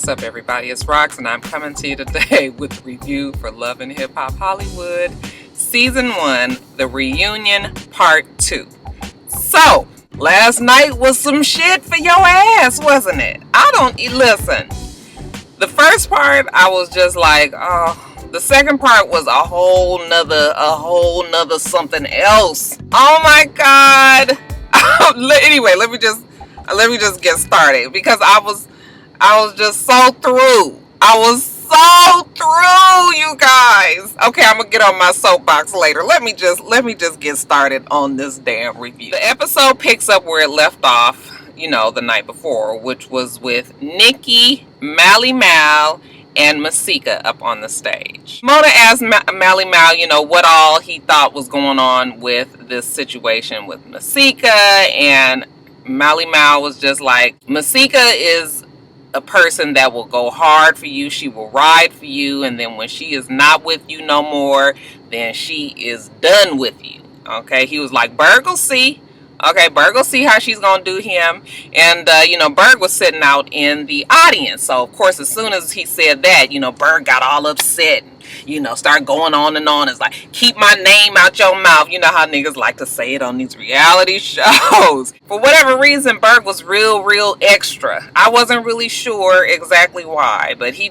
What's up, everybody? It's Rox, and I'm coming to you today with a review for Love and Hip Hop Hollywood Season 1, The Reunion Part 2. So, last night was some shit for your ass, wasn't it? Listen. The first part, I was just like, oh. The second part was a whole nother something else. Oh my God. Anyway, let me just get started because I was just so through. I was so through, you guys. Okay, I'm gonna get on my soapbox later. Let me just get started on this damn review. The episode picks up where it left off, the night before, which was with Nikki, Mally Mal, and Masika up on the stage. Mona asked Mally Mal, what all he thought was going on with this situation with Masika, and Mally Mal was just like, Masika is a person that will go hard for you. She will ride for you, and then when she is not with you no more, then she is done with you. Okay, he was like, Berg will see. Okay, Berg will see how she's gonna do him. And Berg was sitting out in the audience, so of course as soon as he said that, Berg got all upset and start going on and on. It's like, keep my name out your mouth. You know how niggas like to say it on these reality shows. For whatever reason, Berg was real extra. I wasn't really sure exactly why, but he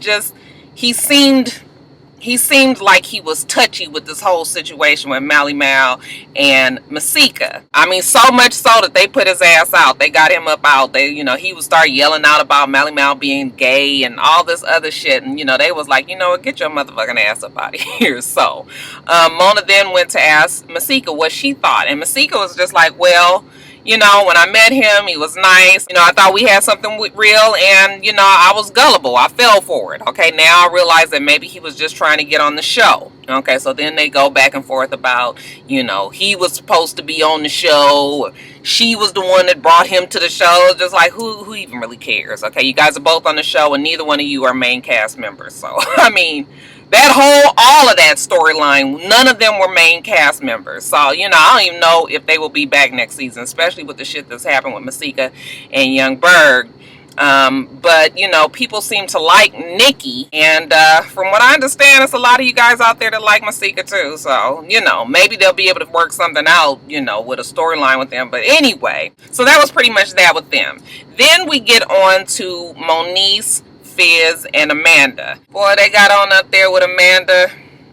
seemed like he was touchy with this whole situation with Mally Mal and Masika. I mean, so much so that they put his ass out. They got him up out. He would start yelling out about Mally Mal being gay and all this other shit. And, they was like, get your motherfucking ass up out of here. So, Mona then went to ask Masika what she thought. And Masika was just like, well, when I met him, he was nice. I thought we had something real, and, I was gullible. I fell for it. Okay, now I realize that maybe he was just trying to get on the show. Okay, so then they go back and forth about, he was supposed to be on the show. She was the one that brought him to the show. Just like, who even really cares? Okay, you guys are both on the show, and neither one of you are main cast members. So, I mean, all of that storyline, none of them were main cast members. So, I don't even know if they will be back next season, especially with the shit that's happened with Masika and Young Berg. But, people seem to like Nikki. And from what I understand, it's a lot of you guys out there that like Masika too. So, maybe they'll be able to work something out, with a storyline with them. But anyway, so that was pretty much that with them. Then we get on to Moniece, Fizz, and Amanda. Boy, they got on up there with Amanda,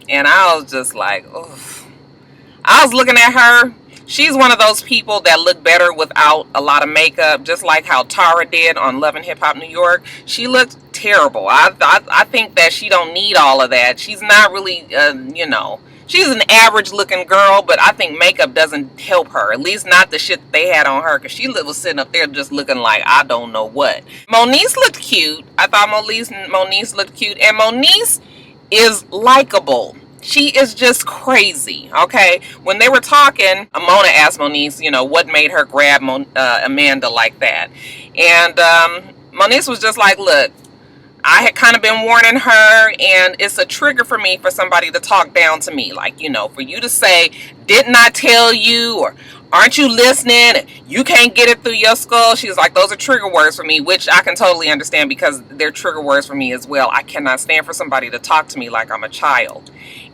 and I was just like, oof. I was looking at her. She's one of those people that look better without a lot of makeup, just like how Tara did on Love and Hip Hop New York. She looked terrible. I think that she don't need all of that. She's not really, she's an average looking girl, but I think makeup doesn't help her. At least not the shit that they had on her, because she was sitting up there just looking like I don't know what. Moniece looked cute. I thought Moniece looked cute. And Moniece is likable. She is just crazy, okay? When they were talking, Mona asked Moniece, what made her grab Amanda like that. And Moniece was just like, look, I had kind of been warning her, and it's a trigger for me for somebody to talk down to me. Like, for you to say, didn't I tell you, or aren't you listening? You can't get it through your skull. She was like, those are trigger words for me, which I can totally understand because they're trigger words for me as well. I cannot stand for somebody to talk to me like I'm a child.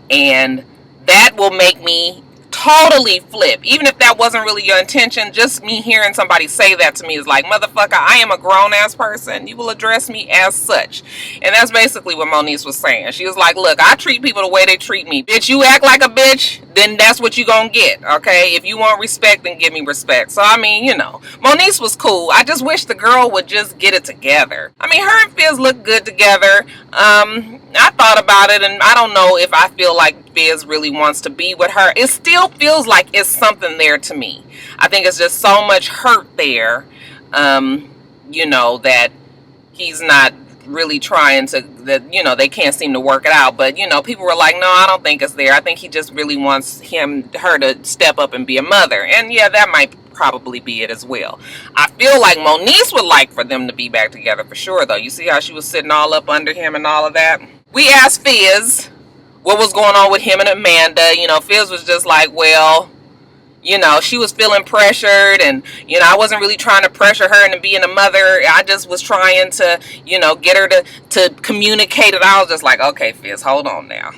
And that will make me totally flip. Even if that wasn't really your intention, just me hearing somebody say that to me is like, motherfucker, I am a grown-ass person. You will address me as such. And that's basically what Moniece was saying. She was like, look, I treat people the way they treat me. Bitch, you act like a bitch, then that's what you gonna get, okay? If you want respect, then give me respect. So, I mean, Moniece was cool. I just wish the girl would just get it together. I mean, her and Fizz look good together. I thought about it, and I don't know if I feel like Fizz really wants to be with her. It still feels like it's something there to me. I think it's just so much hurt there, that he's not really trying to, that, they can't seem to work it out. But, people were like, no, I don't think it's there. I think he just really wants her to step up and be a mother. And yeah, that might probably be it as well. I feel like Moniece would like for them to be back together for sure, though. You see how she was sitting all up under him and all of that? We asked Fizz what was going on with him and Amanda. Fizz was just like, well, you know, she was feeling pressured, and, you know, I wasn't really trying to pressure her into being a mother. I just was trying to, you know, get her to communicate it. I was just like, okay, Fizz, hold on now.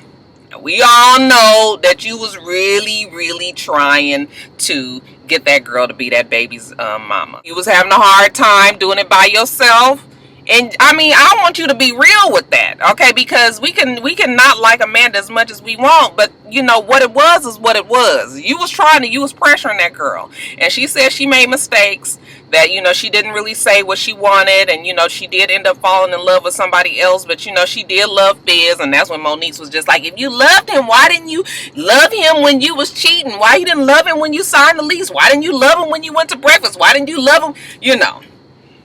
We all know that you was really, really trying to get that girl to be that baby's mama. You was having a hard time doing it by yourself. And I mean, I want you to be real with that, okay? Because we can not like Amanda as much as we want, but you know what it was is what it was. You was pressuring that girl, and she said she made mistakes. That, you know, she didn't really say what she wanted, and you know, she did end up falling in love with somebody else. But you know, she did love Fizz, and that's when Monique was just like, if you loved him, why didn't you love him when you was cheating? Why you didn't love him when you signed the lease? Why didn't you love him when you went to breakfast? Why didn't you love him? You know.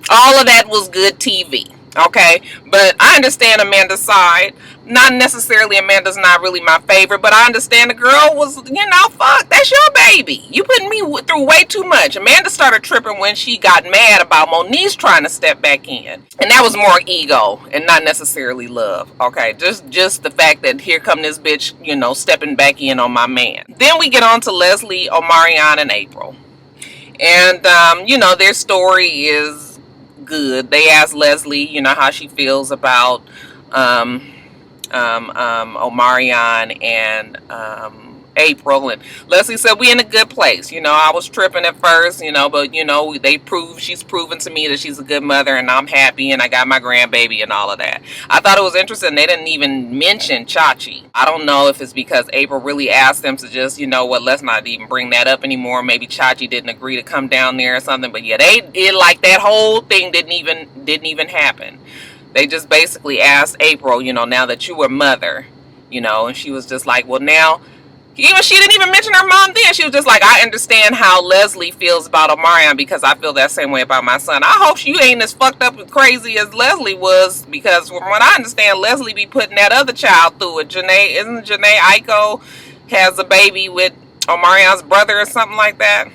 All of that was good TV, okay? But I understand Amanda's side. Not necessarily, Amanda's not really my favorite, but I understand the girl was, you know, fuck, that's your baby. You putting me through way too much. Amanda started tripping when she got mad about Monique trying to step back in. And that was more ego and not necessarily love, okay? Just the fact that here come this bitch, you know, stepping back in on my man. Then we get on to Leslie, Omarion, and April. And, you know, their story is good. They asked Leslie, you know, how she feels about Omarion and April, and Leslie said, we in a good place. You know, I was tripping at first, you know, but you know, she's proven to me that she's a good mother, and I'm happy, and I got my grandbaby and all of that. I thought it was interesting they didn't even mention Chachi. I don't know if it's because April really asked them to just, you know what, let's not even bring that up anymore. Maybe Chachi didn't agree to come down there or something, but yeah, like that whole thing didn't even happen. They just basically asked April, you know, now that you were mother, you know, and she was just like, well, now, she didn't even mention her mom then. She was just like, I understand how Leslie feels about Omarion because I feel that same way about my son. I hope you ain't as fucked up and crazy as Leslie was, because from what I understand, Leslie be putting that other child through it. Isn't Janae Aiko has a baby with Omarion's brother or something like that?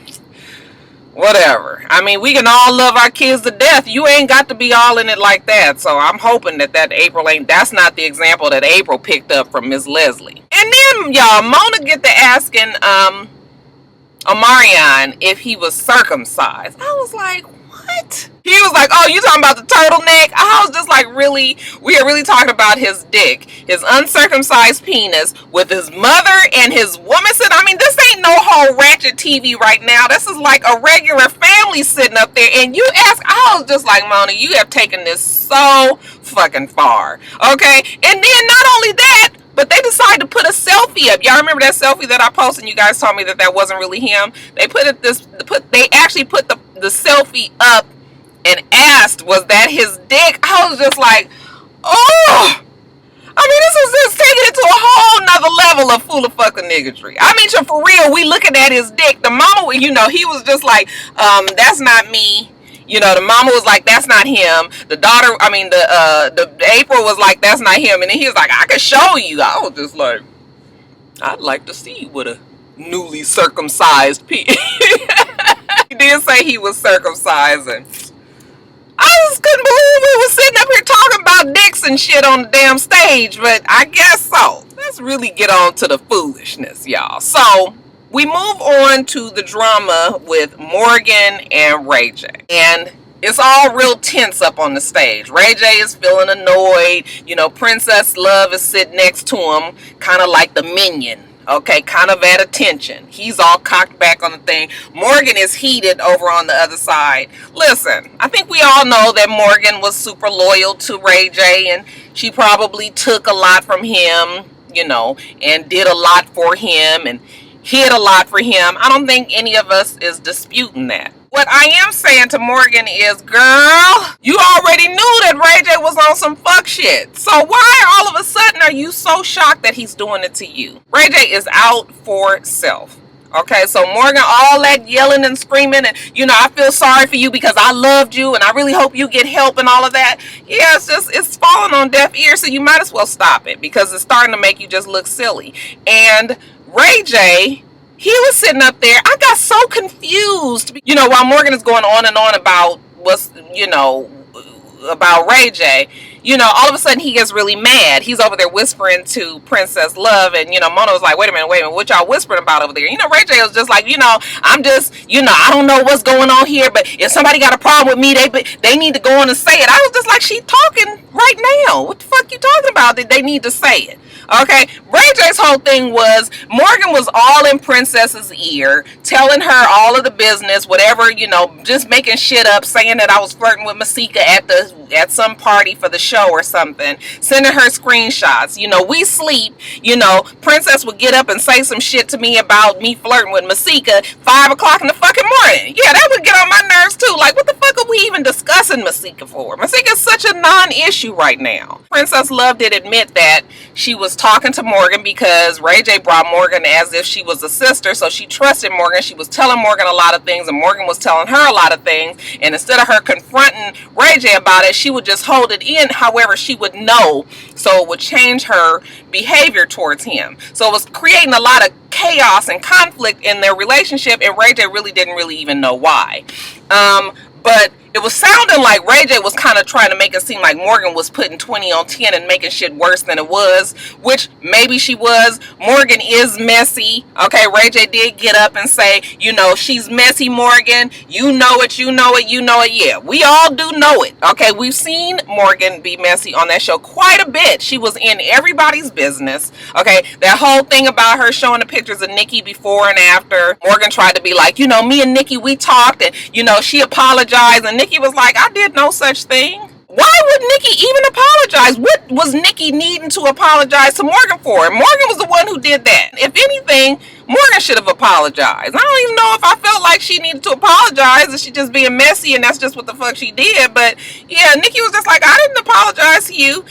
Whatever. I mean, we can all love our kids to death. You ain't got to be all in it like that. So I'm hoping that that's not the example that April picked up from Miss Leslie. And then, y'all, Mona get to asking Omarion if he was circumcised. I was like, what? He was like, oh, you talking about the turtleneck? I was just like, really? We are really talking about his dick, his uncircumcised penis with his mother and his woman sitting. I mean, this ain't no whole ratchet TV right now. This is like a regular family sitting up there. And you ask, I was just like, Mona, you have taken this so fucking far. Okay? And then not only that, but they decided to put a selfie up. Y'all remember that selfie that I posted and you guys told me that wasn't really him? They actually put the selfie up and asked, was that his dick? I was just like, oh, I mean, this is just taking it to a whole nother level of fool of fucking niggardry. I mean, for real, we looking at his dick. The mama, you know, he was just like, that's not me. You know, the mama was like, that's not him. The daughter, I mean, the April was like, that's not him. And then he was like, I can show you. I was just like, I'd like to see what a newly circumcised penis. He did say he was circumcised, and I just couldn't believe we was sitting up here talking about dicks and shit on the damn stage, but I guess so. Let's really get on to the foolishness, y'all. So we move on to the drama with Morgan and Ray J. And it's all real tense up on the stage. Ray J is feeling annoyed. You know, Princess Love is sitting next to him, kind of like the minion. Okay, kind of at attention. He's all cocked back on the thing. Morgan is heated over on the other side. Listen, I think we all know that Morgan was super loyal to Ray J, and she probably took a lot from him, you know, and did a lot for him and hid a lot for him. I don't think any of us is disputing that. What I am saying to Morgan is, girl, you already knew that Ray J was on some fuck shit. So why all of a sudden are you so shocked that he's doing it to you? Ray J is out for self. Okay, so Morgan, all that yelling and screaming and, you know, I feel sorry for you because I loved you and I really hope you get help and all of that. Yeah, it's falling on deaf ears, so you might as well stop it because it's starting to make you just look silly. And Ray J, he was sitting up there. I got so confused. You know, while Morgan is going on and on about what's, you know, about Ray J, all of a sudden he gets really mad. He's over there whispering to Princess Love, and Mona was like, wait a minute, what y'all whispering about over there? Ray J was just like, I'm just, I don't know what's going on here, but if somebody got a problem with me, they need to go on and say it. I was just like, she talking right now. What the fuck you talking about that they need to say it? Okay, Ray J's whole thing was Morgan was all in Princess's ear, telling her all of the business, whatever, just making shit up, saying that I was flirting with Masika at some party for the show or something, sending her screenshots. We sleep, Princess would get up and say some shit to me about me flirting with Masika 5 o'clock in the fucking morning. Yeah, that would get on my nerves too. Like, what the fuck are we even discussing Masika for? Masika's such a non-issue right now. Princess Love did admit that she was talking to Morgan because Ray J brought Morgan as if she was a sister, so she trusted Morgan. She was telling Morgan a lot of things, and Morgan was telling her a lot of things, and instead of her confronting Ray J about it, she would just hold it in. However, she would know, so it would change her behavior towards him. So it was creating a lot of chaos and conflict in their relationship, and Ray J really didn't even know why. But it was sounding like Ray J was kind of trying to make it seem like Morgan was putting 20 on 10 and making shit worse than it was, which maybe she was. Morgan is messy. Okay, Ray J did get up and say, she's messy, Morgan. You know it. Yeah, we all do know it. Okay, we've seen Morgan be messy on that show quite a bit. She was in everybody's business. Okay, that whole thing about her showing the pictures of Nikki before and after. Morgan tried to be like, me and Nikki, we talked, and, she apologized, and Nikki was like, I did no such thing. Why would Nikki even apologize? What was Nikki needing to apologize to Morgan for? Morgan was the one who did that. If anything, Morgan should have apologized. I don't even know if I felt like she needed to apologize. Is she just being messy and that's just what the fuck she did? But yeah, Nikki was just like, I didn't apologize to you.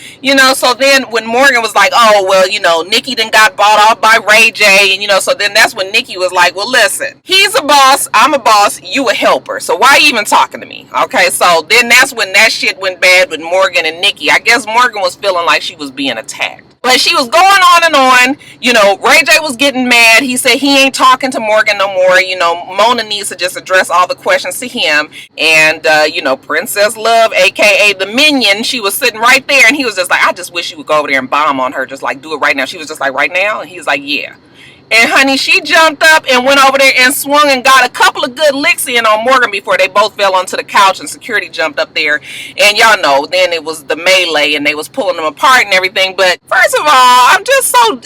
So then when Morgan was like, oh, well, Nikki then got bought off by Ray J. And, so then that's when Nikki was like, well, listen, he's a boss. I'm a boss. You a helper. So why are you even talking to me? Okay, so then that's when that shit went bad with Morgan and Nikki. I guess Morgan was feeling like she was being attacked. But she was going on and on. Ray J was getting mad. He said he ain't talking to Morgan no more. Mona needs to just address all the questions to him. And, Princess Love, a.k.a. the Minion, she was sitting right there. And he was just like, I just wish you would go over there and bomb on her. Just like, do it right now. She was just like, right now? And he was like, yeah. And honey, she jumped up and went over there and swung and got a couple of good licks in on Morgan before they both fell onto the couch and security jumped up there. And y'all know, then it was the melee and they was pulling them apart and everything. But first of all, I'm just so...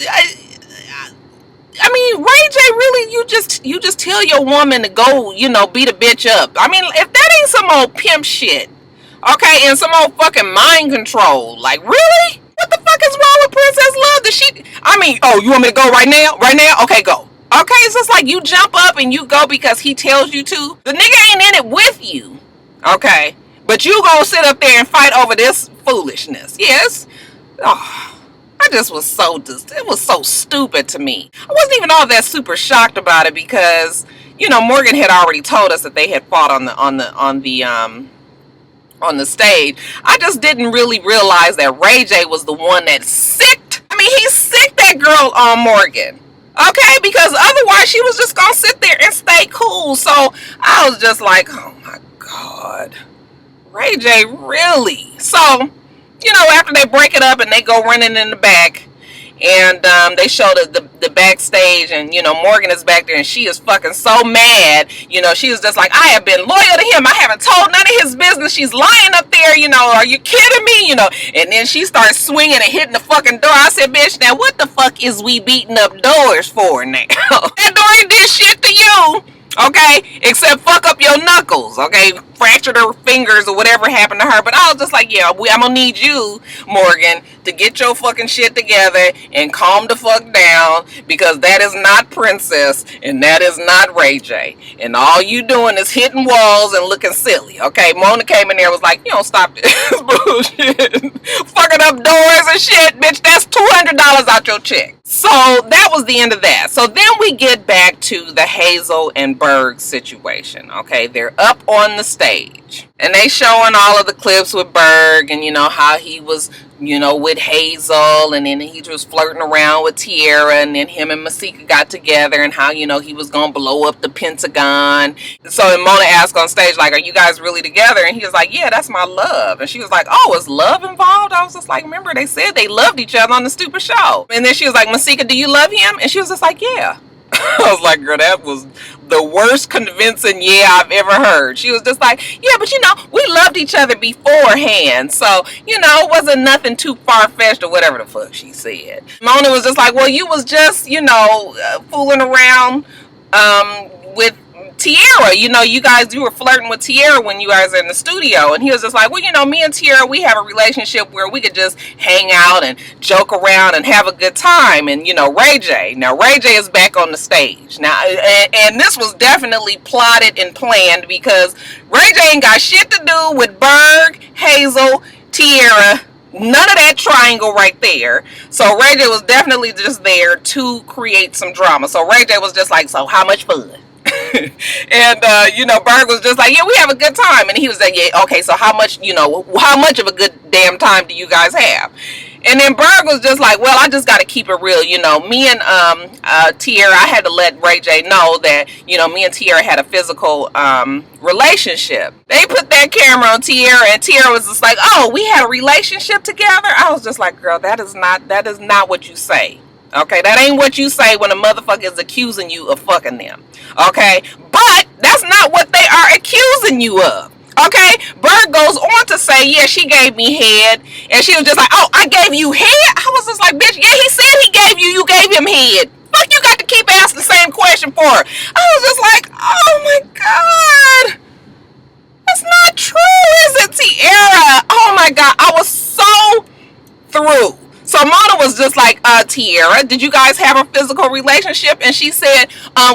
I mean, Ray J, really, you just tell your woman to go, beat a bitch up. I mean, if that ain't some old pimp shit, okay, and some old fucking mind control, like, really? What the fuck is wrong with Princess Love? You want me to go right now? Right now? Okay, go. Okay, it's just like you jump up and you go because he tells you to. The nigga ain't in it with you. Okay? But you gonna sit up there and fight over this foolishness. Yes? Oh, it was so stupid to me. I wasn't even all that super shocked about it because, Morgan had already told us that they had fought on the stage. I just didn't really realize that Ray J was the one that sicked. I mean, he sicked that girl on Morgan. Okay, because otherwise she was just gonna sit there and stay cool. So I was just like, oh my God, Ray J, really? So, after they break it up and they go running in the back, and they show the backstage, and Morgan is back there and she is fucking so mad. She was just like, I have been loyal to him, I haven't told none of his business. She's lying up there, are you kidding me? And then she starts swinging and hitting the fucking door. I said, bitch, now what the fuck is we beating up doors for now? That door ain't did shit to you, okay, except fuck up your knuckles, okay, fractured her fingers or whatever happened to her. But I was just like, yeah, I'm gonna need you, Morgan, to get your fucking shit together and calm the fuck down, because that is not Princess and that is not Ray J, and all you doing is hitting walls and looking silly. Okay, Mona came in there and was like, you don't stop this bullshit, fucking up doors and shit, bitch. That's $200 out your check. So that was the end of that. So then we get back to the Hazel and Berg situation. Okay, they're up on the stage and they showing all of the clips with Berg and how he was with Hazel, and then he was flirting around with Tierra, and then him and Masika got together, and how, he was gonna blow up the Pentagon. So then Mona asked on stage, like, are you guys really together? And he was like, yeah, that's my love. And she was like, oh, is love involved? I was just like, remember they said they loved each other on the stupid show. And then she was like, Masika, do you love him? And she was just like, yeah. I was like, girl, that was the worst convincing yeah I've ever heard. She was just like, yeah, but we loved each other beforehand. So, it wasn't nothing too far-fetched or whatever the fuck she said. Mona was just like, well, you was just, fooling around with Tierra. You were flirting with Tierra when you guys were in the studio. And he was just like, well, me and Tierra, we have a relationship where we could just hang out and joke around and have a good time. And, Ray J. Now, Ray J is back on the stage. Now, and this was definitely plotted and planned, because Ray J ain't got shit to do with Berg, Hazel, Tierra, none of that triangle right there. So Ray J was definitely just there to create some drama. So Ray J was just like, so how much fun? And Berg was just like, yeah, we have a good time. And he was like, yeah, okay, so how much of a good damn time do you guys have? And then Berg was just like, well, I just got to keep it real. Me and Tierra, I had to let Ray J know that, me and Tierra had a physical relationship. They put that camera on Tierra, and Tierra was just like, oh, we had a relationship together? I was just like, girl, that is not what you say. Okay, that ain't what you say when a motherfucker is accusing you of fucking them. Okay, but that's not what they are accusing you of. Okay, Berg goes on to say, yeah, she gave me head, and she was just like, oh, I gave you head? I was just like, bitch, yeah, he said you gave him head. Fuck, you got to keep asking the same question for her. I was just like, oh my god, that's not true, is it, Tierra? Oh my god, I was so through. So Mona was just like, Tierra, did you guys have a physical relationship? And she said,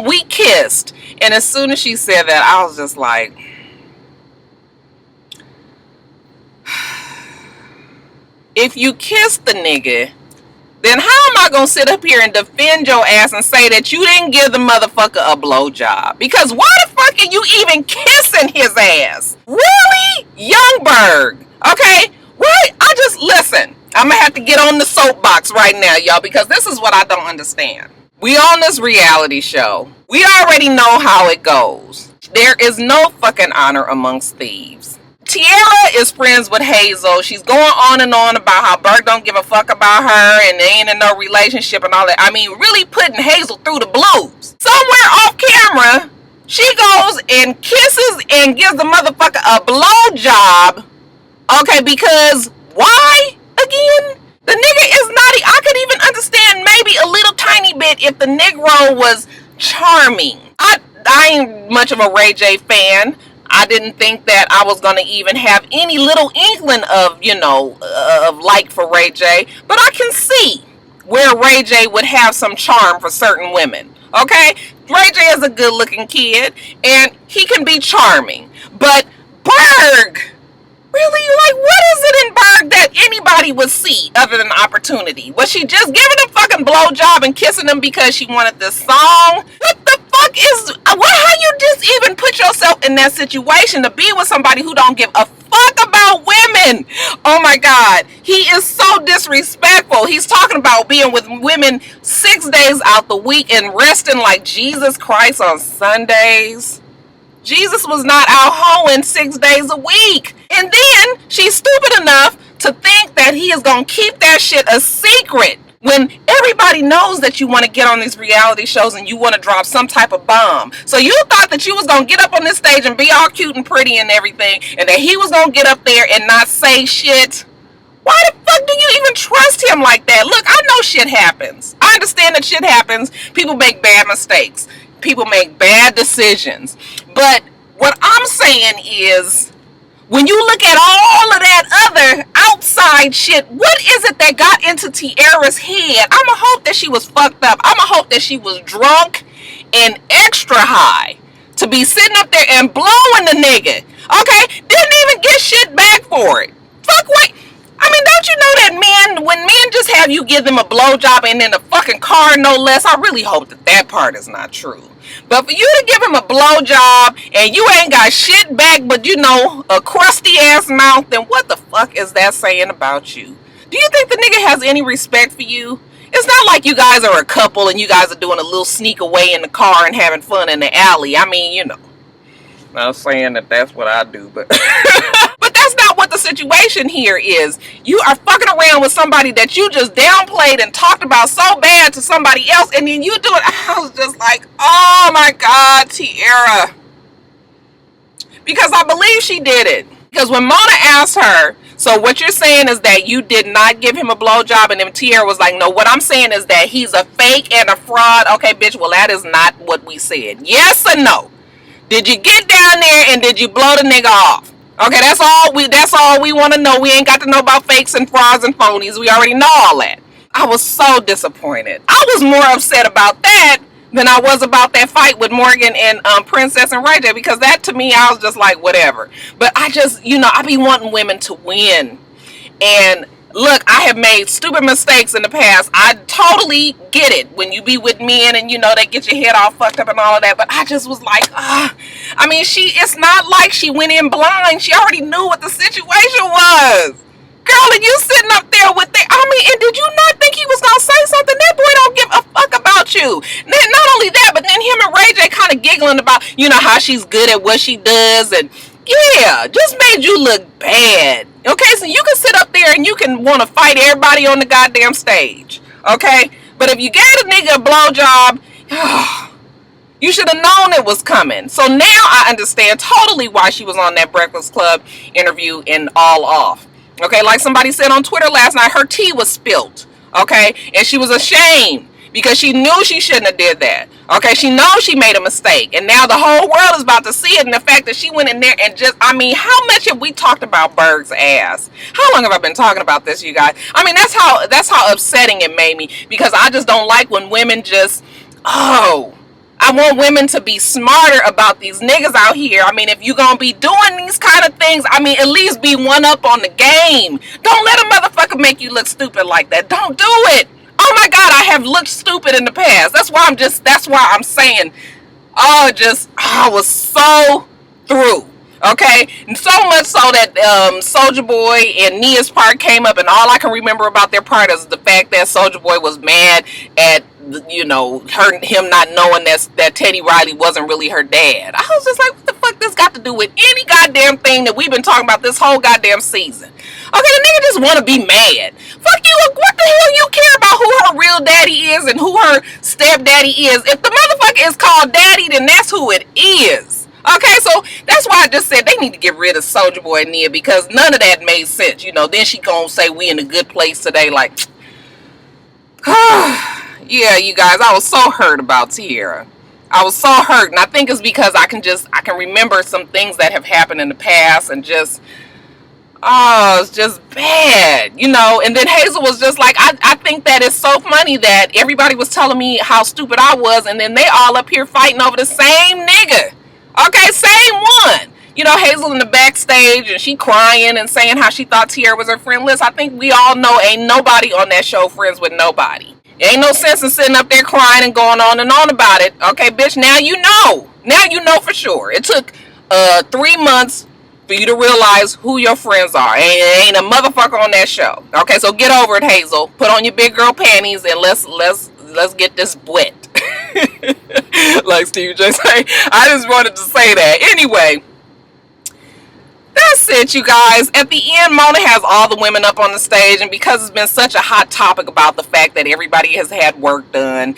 we kissed. And as soon as she said that, I was just like, if you kissed the nigga, then how am I gonna sit up here and defend your ass and say that you didn't give the motherfucker a blowjob? Because why the fuck are you even kissing his ass? Really? Youngberg. Okay? Right? Listen, I'm gonna have to get on the soapbox right now, y'all, because this is what I don't understand. We on this reality show. We already know how it goes. There is no fucking honor amongst thieves. Tierra is friends with Hazel. She's going on and on about how Berg don't give a fuck about her and they ain't in no relationship and all that. I mean, really putting Hazel through the blues. Somewhere off camera, she goes and kisses and gives the motherfucker a blowjob. Okay, because why? Again, the nigga is naughty. I could even understand maybe a little tiny bit if the Negro was charming. I ain't much of a Ray J fan. I didn't think that I was going to even have any little inkling of, of like for Ray J. But I can see where Ray J would have some charm for certain women. Okay? Ray J is a good looking kid and he can be charming. But Berg, really? Like, what is it in Berg that anybody would see other than opportunity? Was she just giving a fucking blowjob and kissing him because she wanted this song? What the fuck is... how you just even put yourself in that situation to be with somebody who don't give a fuck about women? Oh my god. He is so disrespectful. He's talking about being with women 6 days out the week and resting like Jesus Christ on Sundays. Jesus was not out hoeing 6 days a week. And then she's stupid enough to think that he is going to keep that shit a secret when everybody knows that you want to get on these reality shows and you want to drop some type of bomb. So you thought that you was going to get up on this stage and be all cute and pretty and everything, and that he was going to get up there and not say shit? Why the fuck do you even trust him like that? Look, I know shit happens. I understand that shit happens. People make bad mistakes. People make bad decisions. But what I'm saying is, when you look at all of that other outside shit, what is it that got into Tierra's head? I'ma hope that she was fucked up. I'ma hope that she was drunk and extra high to be sitting up there and blowing the nigga. Okay? Didn't even get shit back for it. Fuck what? I mean, don't you know that when men just have you give them a blowjob and in a fucking car, no less, I really hope that part is not true. But for you to give him a blowjob and you ain't got shit back but, a crusty ass mouth, then what the fuck is that saying about you? Do you think the nigga has any respect for you? It's not like you guys are a couple and you guys are doing a little sneak away in the car and having fun in the alley. I mean, you know. Not saying that that's what I do, but but that's not what the situation here is. You are fucking around with somebody that you just downplayed and talked about so bad to somebody else, and then you do it. I was just like, oh my God, Tiara. Because I believe she did it. Because when Mona asked her, so what you're saying is that you did not give him a blowjob, and then Tiara was like, no, what I'm saying is that he's a fake and a fraud. Okay, bitch, well, that is not what we said. Yes or no? Did you get down there and did you blow the nigga off? Okay, that's all we want to know. We ain't got to know about fakes and frauds and phonies. We already know all that. I was so disappointed. I was more upset about that than I was about that fight with Morgan and Princess and Ray J, because that to me, I was just like, whatever. But I just, I be wanting women to win. And look, I have made stupid mistakes in the past. I totally get it when you be with men and they get your head all fucked up and all of that. But I just was like, I mean, it's not like she went in blind. She already knew what the situation was. Girl, and you sitting up there with and did you not think he was going to say something? That boy don't give a fuck about you. Not only that, but then him and Ray J kind of giggling about, how she's good at what she does. And yeah, just made you look bad. Okay, so you can sit up there and you can want to fight everybody on the goddamn stage. Okay? But if you gave a nigga a blowjob, you should have known it was coming. So now I understand totally why she was on that Breakfast Club interview and all off. Okay, like somebody said on Twitter last night, her tea was spilt. Okay? And she was ashamed because she knew she shouldn't have did that. Okay, she knows she made a mistake. And now the whole world is about to see it. And the fact that she went in there and just, how much have we talked about Berg's ass? How long have I been talking about this, you guys? That's how upsetting it made me. Because I just don't like when women just, I want women to be smarter about these niggas out here. If you're going to be doing these kind of things, at least be one up on the game. Don't let a motherfucker make you look stupid like that. Don't do it. Oh my God, I have looked stupid in the past. That's why I'm saying, I was so through. Okay, and so much so that Soulja Boy and Nia's part came up, and all I can remember about their part is the fact that Soulja Boy was mad at him not knowing that Teddy Riley wasn't really her dad. I was just like, what the fuck this got to do with any goddamn thing that we've been talking about this whole goddamn season? Okay, the nigga just want to be mad. Fuck you, what the hell you care about who her real daddy is and who her stepdaddy is? If the motherfucker is called daddy, then that's who it is. Okay, so that's why I just said they need to get rid of Soulja Boy and Nia, because none of that made sense. Then she gonna say we in a good place today, like, yeah, you guys, I was so hurt about Tiara. I was so hurt, and I think it's because I can remember some things that have happened in the past, and just, it's just bad, and then Hazel was just like, I think that it's so funny that everybody was telling me how stupid I was, and then they all up here fighting over the same nigga. Okay, same one. Hazel in the backstage, and she crying and saying how she thought Tiara was her friend. Listen, I think we all know ain't nobody on that show friends with nobody. Ain't no sense in sitting up there crying and going on and on about it. Okay, bitch, now you know. Now you know for sure. It took 3 months for you to realize who your friends are. Ain't a motherfucker on that show. Okay, so get over it, Hazel. Put on your big girl panties and let's get this wet. Like Steve J say. I just wanted to say that. Anyway, that's it, you guys. At the end, Mona has all the women up on the stage, and because it's been such a hot topic about the fact that everybody has had work done,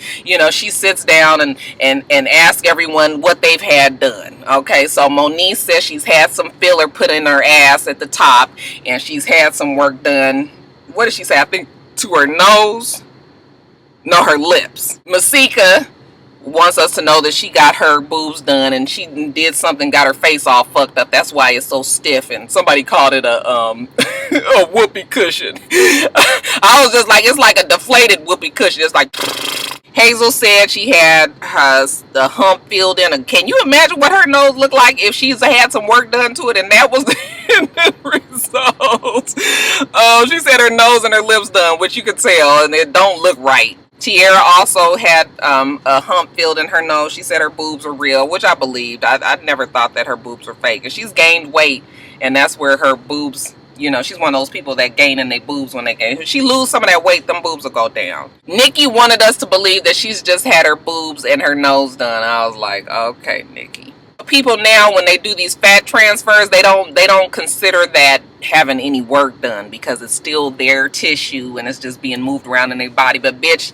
she sits down and asks everyone what they've had done. Okay, so Monique says she's had some filler put in her ass at the top, and she's had some work done. What did she say? I think to her nose? No, her lips. Masika wants us to know that she got her boobs done, and she did something, got her face all fucked up. That's why it's so stiff, and somebody called it a a whoopee cushion. I was just like, it's like a deflated whoopee cushion. It's like Hazel said she had the hump filled in. Can you imagine what her nose looked like if she's had some work done to it, and that was the result? She said her nose and her lips done, which you could tell, and it don't look right. Tiara also had a hump filled in her nose. She said her boobs were real, which I believed. I never thought that her boobs were fake. And she's gained weight, and that's where her boobs, You know, she's one of those people that gain in their boobs when they gain. If she lose some of that weight, them boobs will go down. Nikki wanted us to believe that she's just had her boobs and her nose done. I was like, okay, Nikki. People now, when they do these fat transfers, they don't consider that having any work done because it's still their tissue and it's just being moved around in their body. But bitch,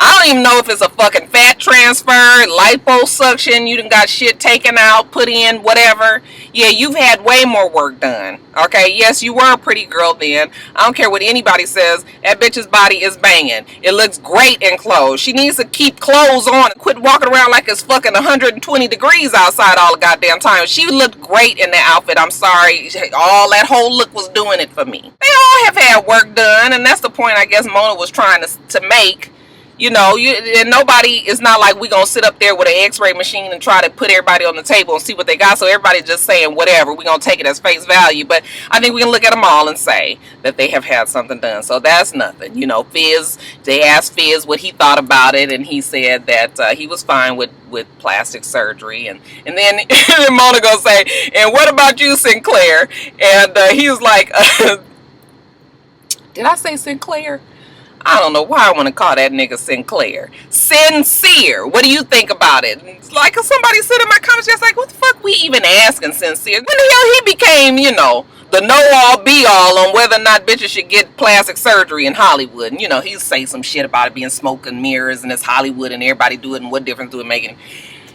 I don't even know if it's a fucking fat transfer, liposuction, you done got shit taken out, put in, whatever. Yeah, you've had way more work done. Okay, yes, you were a pretty girl then. I don't care what anybody says. That bitch's body is banging. It looks great in clothes. She needs to keep clothes on and quit walking around like it's fucking 120 degrees outside all the goddamn time. She looked great in the outfit. I'm sorry. All that whole look was doing it for me. They all have had work done, and that's the point I guess Mona was trying to make. You know, and nobody, it's not like we gonna sit up there with an x-ray machine and try to put everybody on the table and see what they got. So everybody's just saying whatever. We're gonna take it as face value. But I think we can look at them all and say that they have had something done. So that's nothing. You know, Fizz, they asked Fizz what he thought about it, and he said that he was fine with plastic surgery. And then Mona gonna say, and what about you, Sinclair? And he was like, did I say Sinclair? I don't know why I want to call that nigga Sinclair. Sincere. What do you think about it? It's like somebody said in my comments, just like, what the fuck we even asking Sincere? When the hell he became, you know, the know-all be-all on whether or not bitches should get plastic surgery in Hollywood. And, you know, he'll say some shit about it being smoke and mirrors and it's Hollywood and everybody do it and what difference do it make?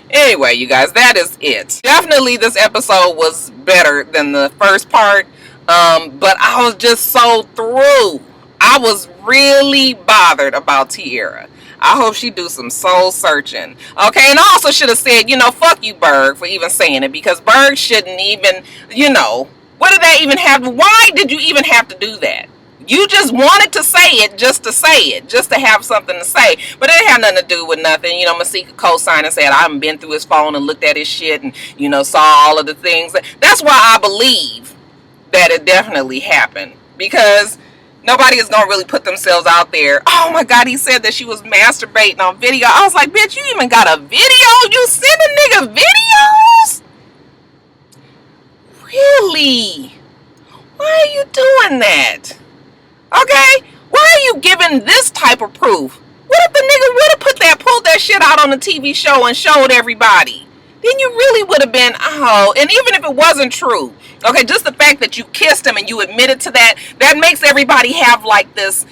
Anyway, you guys, that is it. Definitely this episode was better than the first part, but I was just so through. I was really bothered about Tierra. I hope she do some soul searching. Okay, and I also should have said, you know, fuck you, Berg, for even saying it. Because Berg shouldn't even, you know, what did that even have? Why did you even have to do that? You just wanted to say it just to say it. Just to have something to say. But it had nothing to do with nothing. You know, Masika co-signed and said, I haven't been through his phone and looked at his shit and, you know, saw all of the things. That's why I believe that it definitely happened. Because nobody is going to really put themselves out there. Oh my God, he said that she was masturbating on video. I was like, bitch, you even got a video? You sending nigga videos? Really? Why are you doing that? Okay? Why are you giving this type of proof? What if the nigga would have pulled that shit out on the TV show and showed everybody? Then you really would have been, oh, and even if it wasn't true, okay, just the fact that you kissed him and you admitted to that, that makes everybody have like this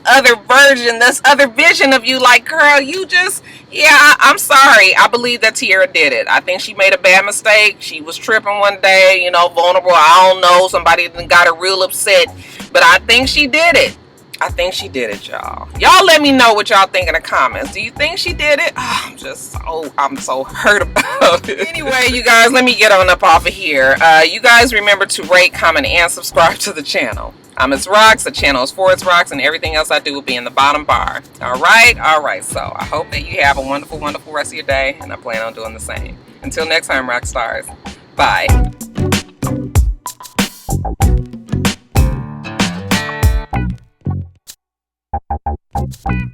other version, this other vision of you, like, girl, you just, yeah, I'm sorry. I believe that Tierra did it. I think she made a bad mistake. She was tripping one day, you know, vulnerable. I don't know. Somebody got her real upset, but I think she did it. I think she did it, y'all. Y'all let me know what y'all think in the comments. Do you think she did it? Oh, I'm so hurt about it. Anyway, you guys, let me get on up off of here. You guys remember to rate, comment, and subscribe to the channel. I'm itsrox. The channel is for itsrox, and everything else I do will be in the bottom bar. All right. So I hope that you have a wonderful, wonderful rest of your day, and I plan on doing the same. Until next time, Roxstars. Bye. Thank you.